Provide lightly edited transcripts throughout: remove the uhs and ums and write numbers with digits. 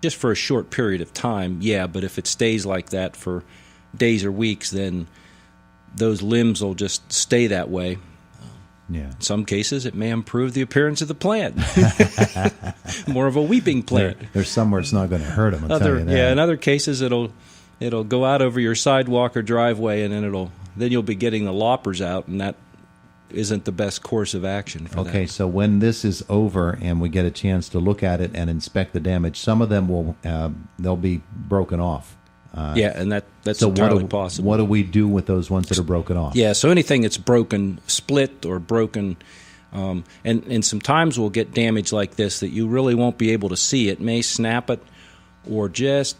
just for a short period of time, yeah, but if it stays like that for days or weeks, then those limbs will just stay that way. Yeah. In some cases, it may improve the appearance of the plant. More of a weeping plant. There's somewhere it's not going to hurt them, I'll tell you that. Yeah, in other cases, it'll go out over your sidewalk or driveway, and then you'll be getting the loppers out, and that isn't the best course of action for that. Okay, so when this is over and we get a chance to look at it and inspect the damage, some of them they'll be broken off. Yeah, and that's entirely possible. What do we do with those ones that are broken off? Yeah, so anything that's broken, split or broken, and sometimes we'll get damage like this that you really won't be able to see. It may snap it or just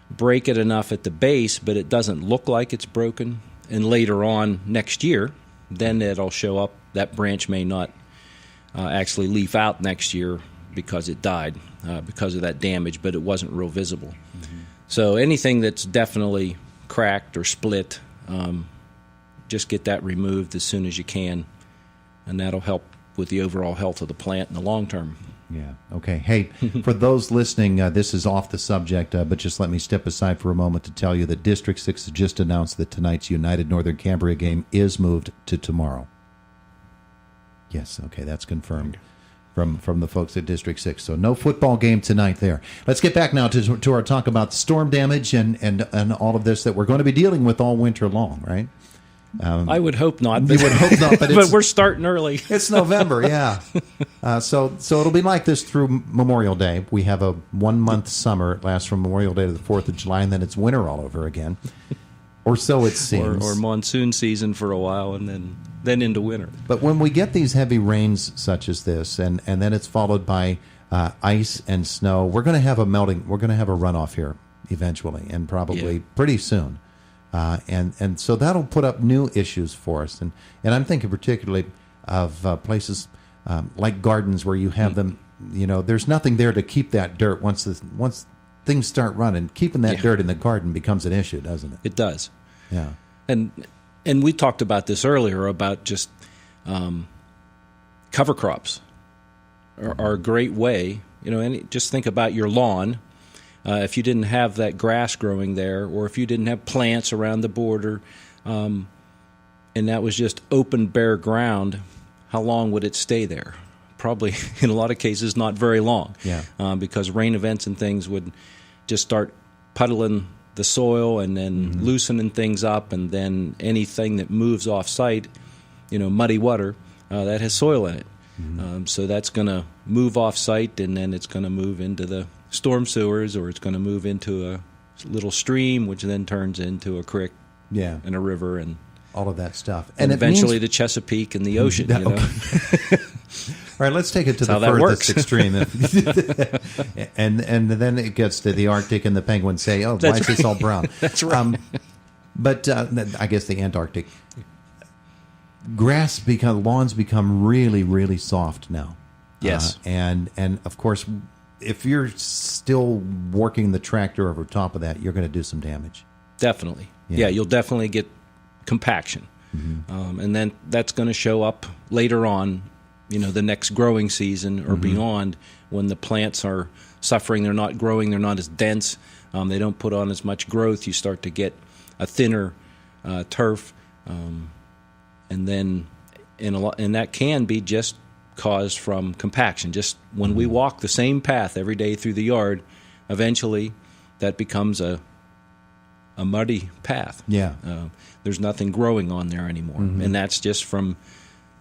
break it enough at the base, but it doesn't look like it's broken. And later on next year, then it'll show up. That branch may not actually leaf out next year because it died because of that damage, but it wasn't real visible. Mm-hmm. So anything that's definitely cracked or split, just get that removed as soon as you can, and that'll help with the overall health of the plant in the long term. Yeah. Okay. Hey, for those listening, this is off the subject, but just let me step aside for a moment to tell you that District 6 has just announced that tonight's United Northern Cambria game is moved to tomorrow. Yes. Okay, that's confirmed from the folks at District 6. So no football game tonight there. Let's get back now to our talk about storm damage and all of this that we're going to be dealing with all winter long, right? I would hope not. You would hope not, but we're starting early. It's November, yeah. So it'll be like this through Memorial Day. We have a 1-month summer. It lasts from Memorial Day to the 4th of July, and then it's winter all over again. Or so it seems. Or monsoon season for a while, and then into winter. But when we get these heavy rains such as this, and then it's followed by ice and snow, we're going to have a runoff here eventually, and probably pretty soon. And so that'll put up new issues for us. And I'm thinking particularly of places like gardens where you have them, there's nothing there to keep that dirt once things start running. Keeping that dirt in the garden becomes an issue, doesn't it? It does. Yeah. And we talked about this earlier about just cover crops are a great way. And just think about your lawn. If you didn't have that grass growing there, or if you didn't have plants around the border, and that was just open, bare ground, how long would it stay there? Probably, in a lot of cases, not very long. Yeah. Because rain events and things would just start puddling the soil and then loosening things up, and then anything that moves off-site, muddy water, that has soil in it. Mm-hmm. So that's going to move off-site, and then it's going to move into the storm sewers, or it's going to move into a little stream, which then turns into a creek and a river and all of that stuff. And eventually the Chesapeake and the ocean. Okay. All right, let's take it to the furthest extreme. and then it gets to the Arctic, and the penguins say, why is this all brown? That's right. But I guess the Antarctic. Lawns become really, really soft now. Yes. And of course, if you're still working the tractor over top of that, you're going to do some damage. Definitely. Yeah, you'll definitely get compaction. Mm-hmm. And then that's going to show up later on, the next growing season or beyond, when the plants are suffering. They're not growing. They're not as dense. They don't put on as much growth. You start to get a thinner turf. And then and that can be just caused from compaction. Just when we walk the same path every day through the yard, eventually that becomes a muddy path. Yeah. There's nothing growing on there anymore, and that's just from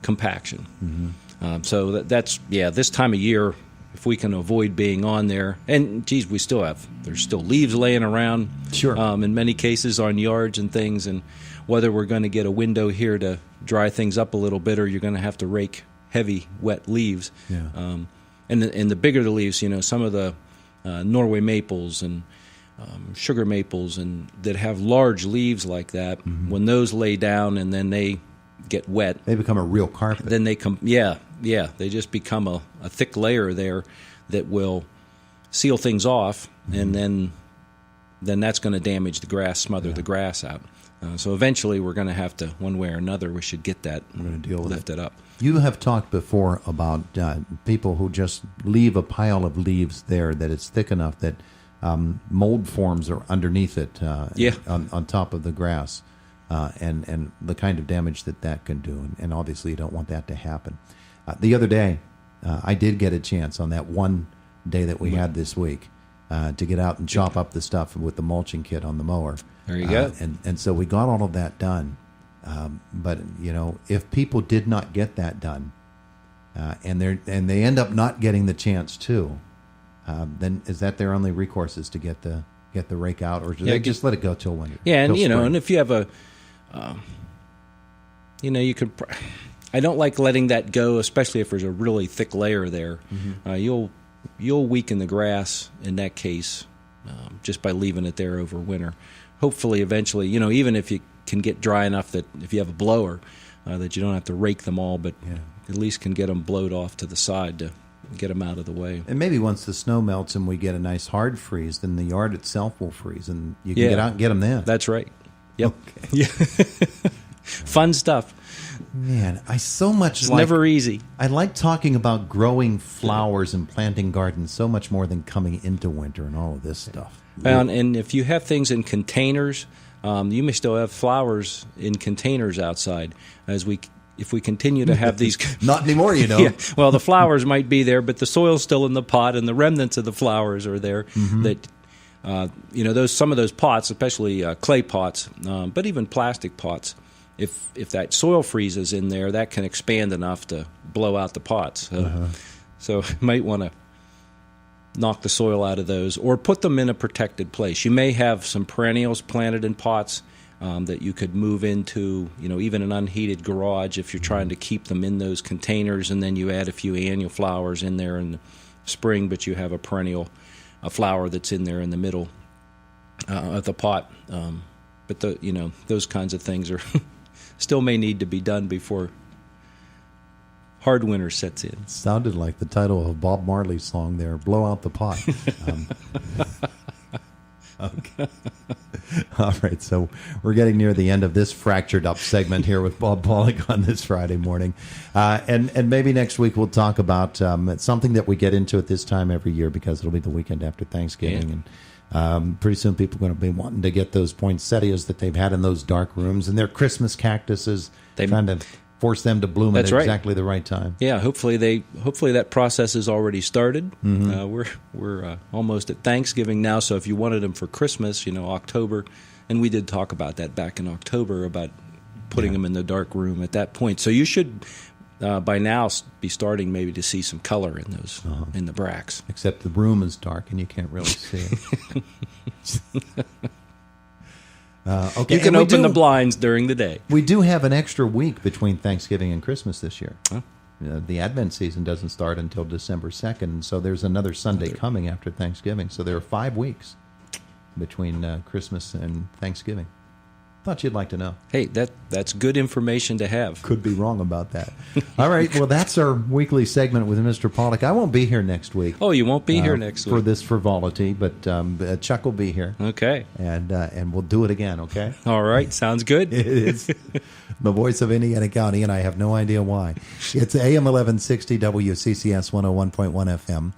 compaction. So that's this time of year, if we can avoid being on there, and geez, there's still leaves laying around. Sure. In many cases on yards and things, and whether we're going to get a window here to dry things up a little bit, or you're going to have to rake heavy, wet leaves. Yeah. And the bigger the leaves, some of the Norway maples and sugar maples and that have large leaves like that, when those lay down and then they get wet, they become a real carpet. Then they they just become a thick layer there that will seal things off, and then that's going to damage the grass, smother the grass out. So eventually we're going to have to, one way or another, we should get that lifted up. You have talked before about people who just leave a pile of leaves there that it's thick enough that mold forms are underneath it, Yeah. on top of the grass, and the kind of damage that can do. And obviously, you don't want that to happen. The other day, I did get a chance on that one day that we had this week to get out and chop up the stuff with the mulching kit on the mower. There you go. And so we got all of that done. But if people did not get that done, and they end up not getting the chance to, then is that their only recourse, is to get the rake out, or do they just let it go till winter? Yeah, and till spring? and if you have you could. I don't like letting that go, especially if there's a really thick layer there. Mm-hmm. You'll weaken the grass in that case, just by leaving it there over winter. Hopefully, eventually, even if you can get dry enough that if you have a blower, that you don't have to rake them all, but at least can get them blowed off to the side to get them out of the way. And maybe once the snow melts and we get a nice hard freeze, then the yard itself will freeze, and you can get out and get them then. That's right. Yep. Okay. Yeah. Fun stuff. Man, I so much It's never easy. I like talking about growing flowers and planting gardens so much more than coming into winter and all of this stuff. And if you have things in containers, you may still have flowers in containers outside. If we continue to have these, Not anymore, Yeah, well, the flowers might be there, but the soil's still in the pot, and the remnants of the flowers are there. Mm-hmm. That some of those pots, especially clay pots, but even plastic pots. If that soil freezes in there, that can expand enough to blow out the pots. So you might want to knock the soil out of those, or put them in a protected place. You may have some perennials planted in pots that you could move into, even an unheated garage if you're trying to keep them in those containers, and then you add a few annual flowers in there in the spring, but you have a flower that's in there in the middle of the pot. But those kinds of things are still may need to be done before hard winter sets in. It sounded like the title of a Bob Marley song there, Blow Out the Pot. Okay. All right, so we're getting near the end of this fractured up segment here with Bob Pollock on this Friday morning. And maybe next week we'll talk about something that we get into at this time every year, because it'll be the weekend after Thanksgiving. Yeah. And pretty soon people are going to be wanting to get those poinsettias that they've had in those dark rooms, and their Christmas cactuses, trying to force them to bloom at exactly the right time. Yeah, hopefully that process has already started. Mm-hmm. We're almost at Thanksgiving now, so if you wanted them for Christmas, October, and we did talk about that back in October about putting them in the dark room at that point. So you should by now be starting maybe to see some color in those in the bracts. Except the room is dark and you can't really see it. Okay. You can open the blinds during the day. We do have an extra week between Thanksgiving and Christmas this year. Oh. The Advent season doesn't start until December 2nd, so there's another Sunday coming after Thanksgiving. So there are 5 weeks between Christmas and Thanksgiving. Thought you'd like to know. Hey, that's good information to have. Could be wrong about that. All right, well, that's our weekly segment with Mr. Pollock. I won't be here next week. Oh, you won't be here next week? For this frivolity, but Chuck will be here. Okay. And we'll do it again, okay? All right, sounds good. It is the voice of Indiana County, and I have no idea why. It's AM 1160 WCCS 101.1 FM.